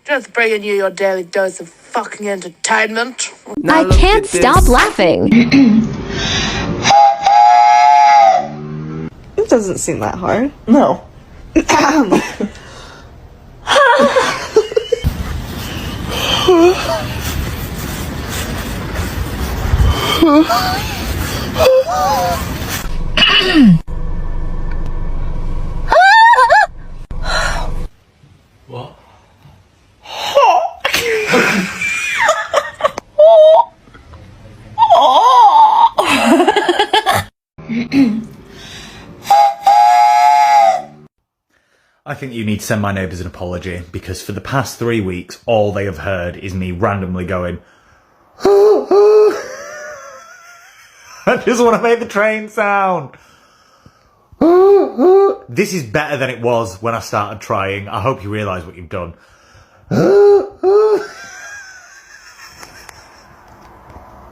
Just bringing you your daily dose of fucking entertainment. I can't stop laughing. It doesn't seem that hard. No. What? I think you need to send my neighbours an apology, because for the past 3 weeks, all they have heard is me randomly going, I just want to make the train sound. This is better than it was when I started trying. I hope you realise what you've done.